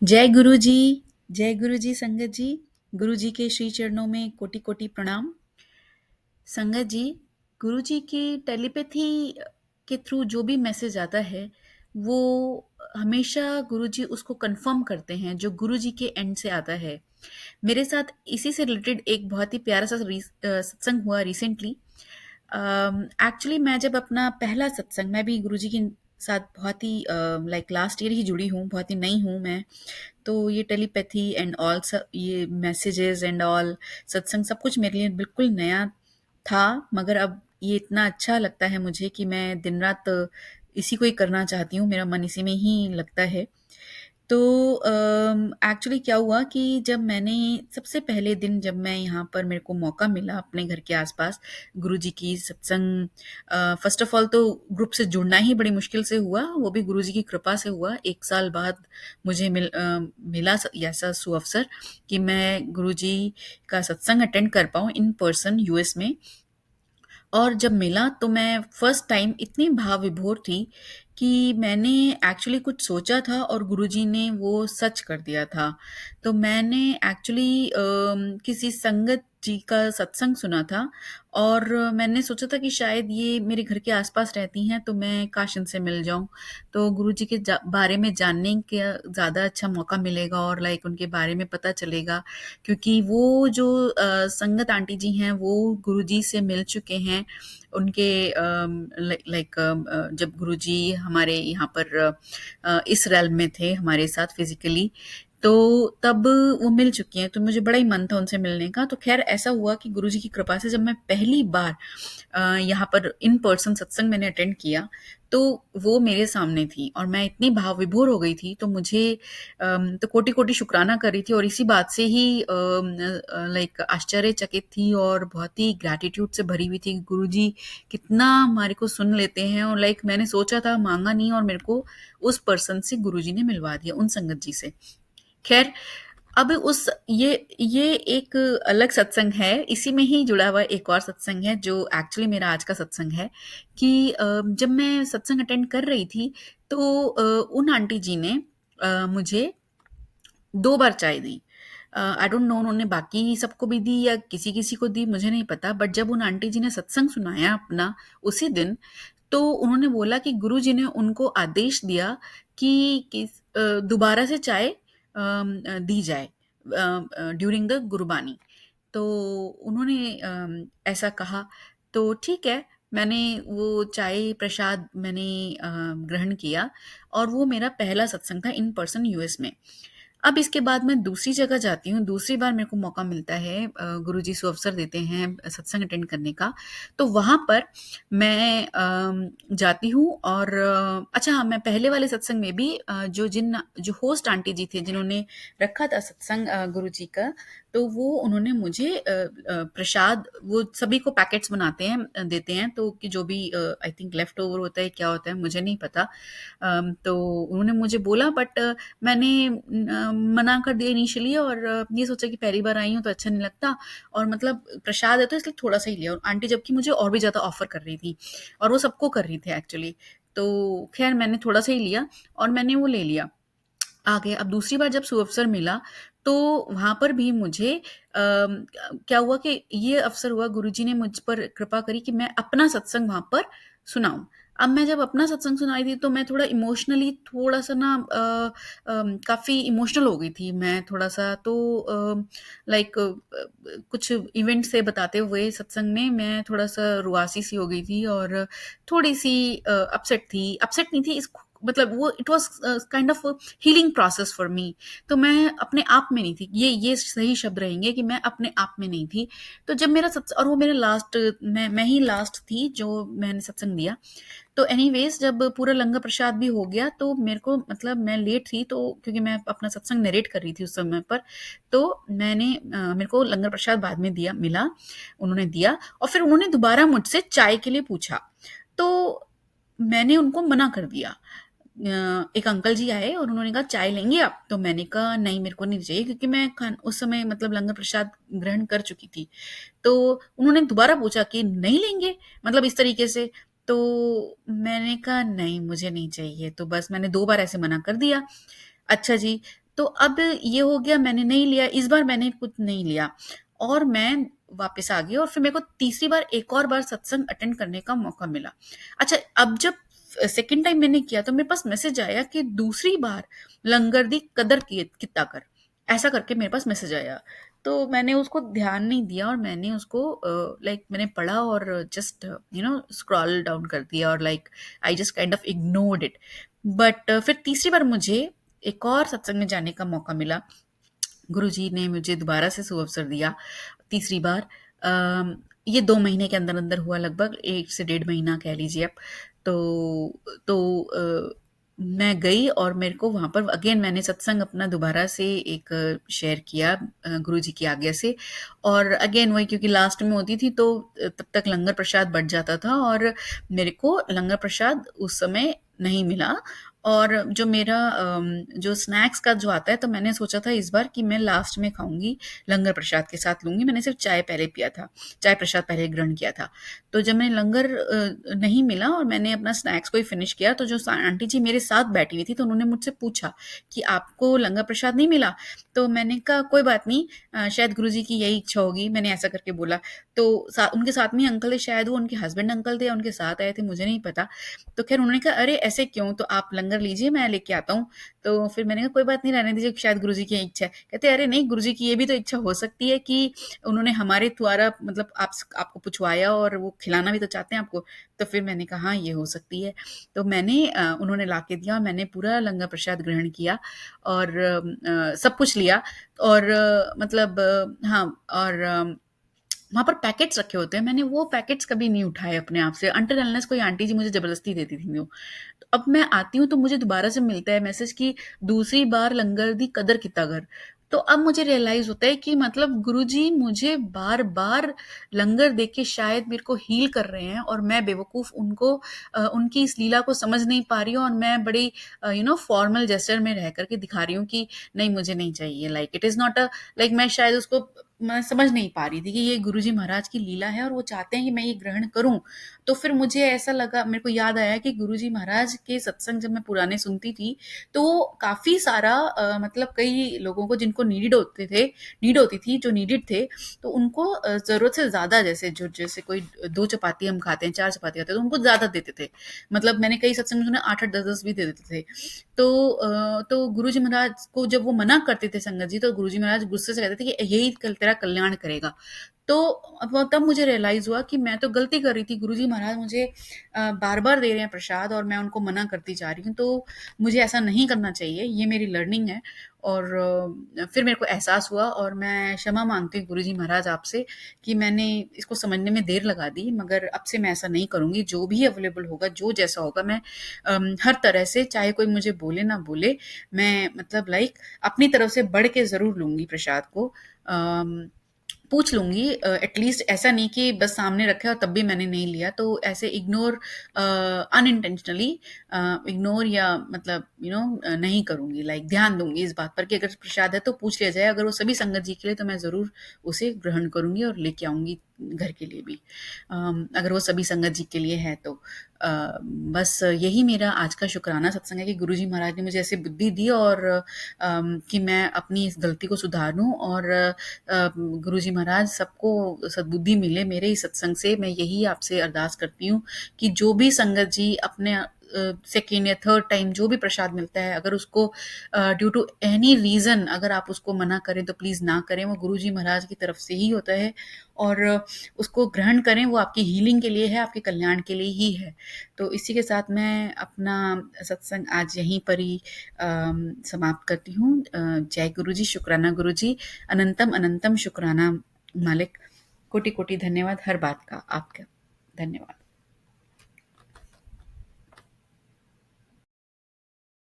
जय गुरु जी। जय गुरु जी संगत जी। गुरु जी के श्री चरणों में कोटि कोटि प्रणाम। संगत जी, गुरु जी की टेलीपैथी के थ्रू जो भी मैसेज आता है वो हमेशा गुरु जी उसको कंफर्म करते हैं जो गुरु जी के एंड से आता है। मेरे साथ इसी से रिलेटेड एक बहुत ही प्यारा सा सत्संग हुआ रिसेंटली। एक्चुअली मैं जब अपना पहला सत्संग, मैं भी गुरुजी के साथ बहुत ही लाइक लास्ट ईयर ही जुड़ी हूँ, बहुत ही नई हूँ मैं। तो ये टेलीपैथी एंड ऑल, ये मैसेजेस एंड ऑल, सत्संग सब कुछ मेरे लिए बिल्कुल नया था। मगर अब ये इतना अच्छा लगता है मुझे कि मैं दिन रात इसी को ही करना चाहती हूँ, मेरा मन इसी में ही लगता है। तो एक्चुअली क्या हुआ कि जब मैंने सबसे पहले दिन, जब मैं यहाँ पर मेरे को मौका मिला अपने घर के आसपास गुरुजी की सत्संग, फर्स्ट ऑफ ऑल तो ग्रुप से जुड़ना ही बड़ी मुश्किल से हुआ, वो भी गुरुजी की कृपा से हुआ। 1 साल बाद मुझे मिला ऐसा सुअवसर कि मैं गुरुजी का सत्संग अटेंड कर पाऊँ इन पर्सन यूएस में। और जब मिला तो मैं फर्स्ट टाइम इतनी भाव विभोर थी कि मैंने एक्चुअली कुछ सोचा था और गुरुजी ने वो सच कर दिया था। तो मैंने एक्चुअली किसी संगत जी का सत्संग सुना था और मैंने सोचा था कि शायद ये मेरे घर के आसपास रहती हैं तो मैं काश इनसे मिल जाऊं, तो गुरुजी के बारे में जानने का ज़्यादा अच्छा मौका मिलेगा और लाइक उनके बारे में पता चलेगा। क्योंकि वो जो संगत आंटी जी हैं वो गुरुजी से मिल चुके हैं। उनके लाइक जब गुरुजी हमारे यहाँ पर इस realm में थे हमारे साथ फिजिकली, तो तब वो मिल चुकी हैं, तो मुझे बड़ा ही मन था उनसे मिलने का। तो खैर ऐसा हुआ कि गुरुजी की कृपा से जब मैं पहली बार यहाँ पर इन पर्सन सत्संग मैंने अटेंड किया तो वो मेरे सामने थी और मैं इतनी भाव विभोर हो गई थी। तो मुझे तो कोटि कोटि शुक्राना कर रही थी और इसी बात से ही लाइक आश्चर्यचकित थी और बहुत ही ग्रैटिट्यूड से भरी हुई थी कि गुरुजी कितना हमारे को सुन लेते हैं। और लाइक मैंने सोचा था, मांगा नहीं, और मेरे को उस पर्सन से गुरुजी ने मिलवा दिया, उन संगत जी से। खैर, अब उस ये एक अलग सत्संग है, इसी में ही जुड़ा हुआ एक और सत्संग है जो एक्चुअली मेरा आज का सत्संग है कि जब मैं सत्संग अटेंड कर रही थी तो उन आंटी जी ने मुझे 2 बार चाय दी। आई डोंट नो उन्होंने बाकी सबको भी दी या किसी-किसी को दी, मुझे नहीं पता। बट जब उन आंटी जी ने सत्संग सुनाया अपना उसी दिन, तो उन्होंने बोला कि गुरुजी ने उनको आदेश दिया कि दोबारा से चाय दी जाए ड्यूरिंग द गुरबानी। तो उन्होंने ऐसा कहा, तो ठीक है, मैंने वो चाय प्रसाद मैंने ग्रहण किया और वो मेरा पहला सत्संग था इन पर्सन यूएस में। अब इसके बाद मैं दूसरी जगह जाती हूँ, दूसरी बार मेरे को मौका मिलता है, गुरुजी सुअवसर देते हैं सत्संग अटेंड करने का। तो वहाँ पर मैं जाती हूँ और अच्छा हाँ, मैं पहले वाले सत्संग में भी जो होस्ट आंटी जी थे जिन्होंने रखा था सत्संग गुरुजी का, तो वो उन्होंने मुझे प्रसाद, वो सभी को पैकेट्स बनाते हैं, देते हैं, तो कि जो भी आई थिंक लेफ्ट ओवर होता है, क्या होता है मुझे नहीं पता। तो उन्होंने मुझे बोला, बट मैंने मना कर दिया इनिशियली और ये सोचा कि पहली बार आई हूँ तो अच्छा नहीं लगता और मतलब प्रसाद है तो इसलिए थोड़ा सा ही लिया। और आंटी जबकि मुझे और भी ज़्यादा ऑफर कर रही थी और वो सबको कर रही थी एक्चुअली। तो खैर मैंने थोड़ा सा ही लिया और मैंने वो ले लिया आगे। अब दूसरी बार जब सुअवसर मिला तो वहाँ पर भी मुझे क्या हुआ कि ये अवसर हुआ, गुरुजी ने मुझ पर कृपा करी कि मैं अपना सत्संग वहाँ पर सुनाऊँ। अब मैं जब अपना सत्संग सुना रही थी तो मैं थोड़ा इमोशनली थोड़ा-सा ना काफ़ी इमोशनल हो गई थी मैं थोड़ा-सा। तो लाइक कुछ इवेंट से बताते हुए सत्संग में मैं थोड़ा-सा रुआसी-सी हो गई थी और थोड़ी-सी अपसेट थी। अपसेट नहीं थी, इस मतलब वो it was kind of healing process for me. तो मैं अपने आप में नहीं थी। ये सही शब्द रहेंगे कि मैं अपने आप में नहीं थी। तो जब मेरा सत्स और वो मेरा लास्ट, मैं ही लास्ट थी जो मैंने सत्संग दिया। तो एनीवेज़ जब पूरा लंगर प्रसाद भी हो गया तो मेरे को, मतलब मैं लेट थी तो क्योंकि मैं अपना सत्संग नरेट कर रही थी उस समय पर, तो मेरे को लंगर प्रसाद बाद में मिला, उन्होंने दिया और फिर उन्होंने दोबारा मुझसे चाय के लिए पूछा। तो मैंने उनको मना कर दिया। एक अंकल जी आए और उन्होंने कहा चाय लेंगे आप? तो मैंने कहा नहीं, मेरे को नहीं चाहिए, क्योंकि मैं खान उस समय मतलब लंगर प्रसाद ग्रहण कर चुकी थी। तो उन्होंने दोबारा पूछा कि नहीं लेंगे? मतलब इस तरीके से। तो मैंने कहा नहीं, मुझे नहीं चाहिए। तो बस मैंने 2 बार ऐसे मना कर दिया। अच्छा जी, तो अब ये हो गया, मैंने नहीं लिया, इस बार मैंने कुछ नहीं लिया और मैं वापस आ गई और फिर मेरे को तीसरी बार एक और बार सत्संग अटेंड करने का मौका मिला। अच्छा, अब जब सेकंड टाइम मैंने किया तो मेरे पास मैसेज आया कि दूसरी बार लंगर दी कदर कितना कर, ऐसा करके मेरे पास मैसेज आया। तो मैंने उसको ध्यान नहीं दिया और मैंने उसको मैंने पढ़ा और जस्ट स्क्रॉल डाउन कर दिया और I just kind of ignored it. But फिर तीसरी बार मुझे एक और सत्संग में जाने का मौका मिला। गुरुजी ने मुझे दोबारा से सुअवसर दिया तीसरी बार। ये 2 महीने के अंदर-अंदर हुआ, लगभग 1 से डेढ़ महीना कह लीजिए आप। तो मैं गई और मेरे को वहाँ पर अगेन मैंने सत्संग अपना दोबारा से एक शेयर किया गुरुजी की आज्ञा से। और अगेन वही, क्योंकि लास्ट में होती थी तो तब तक लंगर प्रसाद बँट जाता था और मेरे को लंगर प्रसाद उस समय नहीं मिला। और जो मेरा जो स्नैक्स का जो आता है, तो मैंने सोचा था इस बार कि मैं लास्ट में खाऊँगी, लंगर प्रसाद के साथ लूँगी। मैंने सिर्फ़ चाय पहले पिया था, चाय प्रसाद पहले ग्रहण किया था। तो जब मैंने लंगर नहीं मिला और मैंने अपना स्नैक्स को ही फ़िनिश किया, तो जो सा आंटी जी मेरे साथ बैठी हुई थी, तो उन्होंने मुझसे पूछा कि आपको लंगर प्रसाद नहीं मिला? तो मैंने कहा कोई बात नहीं, शायद गुरुजी की यही इच्छा होगी, मैंने ऐसा करके बोला। तो उनके साथ में अंकल थे, शायद वो उनके हस्बैंड अंकल थे या उनके साथ आए थे, मुझे नहीं पता। तो ख़ैर उन्होंने कहा, "अरे! ऐसे क्यों? तो आप लंगर लीजिए, मैं लेके आता हूँ।" तो फिर मैंने कहा, "कोई बात नहीं, रहने दीजिए, शायद गुरुजी की यही इच्छा है।" कहते, "अरे नहीं, गुरुजी की ये भी तो इच्छा हो सकती है कि उन्होंने हमारे द्वारा मतलब आपको पुछवाया और वो खिलाना भी तो चाहते हैं आपको।" तो फिर मैंने कहा, "हाँ, ये हो सकती है।" तो उन्होंने लाके दिया और मैंने पूरा लंगर प्रसाद ग्रहण किया और सब कुछ लिया और हाँ, और वहाँ पर पैकेट्स रखे होते हैं, मैंने वो पैकेट्स कभी नहीं उठाए अपने आप से, अनटिल अनलेस कोई आंटी जी मुझे ज़बरदस्ती देती थी वो। तो अब मैं आती हूँ तो मुझे दोबारा से मिलता है मैसेज कि दूसरी बार लंगर दी कदर किता कर। तो अब मुझे रियलाइज़ होता है कि मतलब गुरुजी मुझे बार-बार लंगर दे के शायद मेरे को हील कर रहे हैं और मैं बेवकूफ़ उनकी इस लीला को समझ नहीं पा रही हूँ और मैं बड़ी फॉर्मल जेस्चर में रह कर के दिखा रही हूँ कि नहीं, मुझे नहीं चाहिए। इट इज़ नॉट मैं शायद उसको मैं समझ नहीं पा रही थी कि ये गुरुजी महाराज की लीला है और वो चाहते हैं कि मैं ये ग्रहण करूँ। तो फिर मुझे ऐसा लगा, मेरे को याद आया कि गुरुजी महाराज के सत्संग जब मैं पुराने सुनती थी, तो काफ़ी सारा मतलब कई लोगों को जिनको नीड होती थी, जो नीडेड थे, तो उनको ज़रूरत से ज़्यादा, जैसे कोई 2 चपाती हम खाते हैं, 4 चपाती खाते हैं, तो उनको ज़्यादा देते थे। मतलब मैंने कई सत्संग में सुना 8-8, 10-10 भी दे देते थे। तो गुरुजी महाराज को जब वो मना करते थे संगत जी, तो गुरुजी महाराज गुस्से से कहते थे कि यही कल तेरा कल्याण करेगा। तो अब तब मुझे रियलाइज़ हुआ कि मैं तो गलती कर रही थी, गुरुजी महाराज मुझे बार-बार दे रहे हैं प्रसाद और मैं उनको मना करती जा रही हूँ, तो मुझे ऐसा नहीं करना चाहिए, ये मेरी लर्निंग है। और फिर मेरे को एहसास हुआ और मैं क्षमा माँगती हूँ गुरुजी महाराज आपसे कि मैंने इसको समझने में देर लगा दी, मगर अब से मैं ऐसा नहीं करूँगी, जो भी अवेलेबल होगा, जो जैसा होगा, मैं हर तरह से, चाहे कोई मुझे बोले ना बोले, मैं मतलब अपनी तरफ से बढ़ के ज़रूर लूँगी प्रसाद को। पूछ लूँगी, एटलीस्ट ऐसा नहीं कि बस सामने रखा है और तब भी मैंने नहीं लिया, तो ऐसे अनइंटेंशनली इग्नोर या मतलब नहीं करूँगी, ध्यान दूँगी इस बात पर कि अगर प्रसाद है तो पूछ लिया जाए, अगर वो सभी संगत जी के लिए तो मैं ज़रूर उसे ग्रहण करूँगी और लेके आऊँगी घर के लिए भी। अगर वो सभी संगत जी के लिए है तो। बस यही मेरा आज का शुक्राना सत्संग है कि गुरुजी महाराज ने मुझे ऐसी बुद्धि दी और कि मैं अपनी इस गलती को सुधारूँ और गुरुजी महाराज सबको सद्बुद्धि मिले मेरे इस सत्संग से। मैं यही आपसे अरदास करती हूँ कि जो भी संगत जी अपने सेकेंड या थर्ड टाइम जो भी प्रसाद मिलता है, अगर उसको ड्यू टू एनी रीज़न अगर आप उसको मना करें तो प्लीज़ ना करें, वो गुरुजी महाराज की तरफ से ही होता है और उसको ग्रहण करें, वो आपकी हीलिंग के लिए है, आपके कल्याण के लिए ही है। तो इसी के साथ मैं अपना सत्संग आज यहीं पर ही समाप्त करती हूँ। जय गुरुजी, शुक्राना गुरुजी, अनंतम अनंतम शुक्राना मालिक, कोटि-कोटि धन्यवाद हर बात का आपका। धन्यवाद।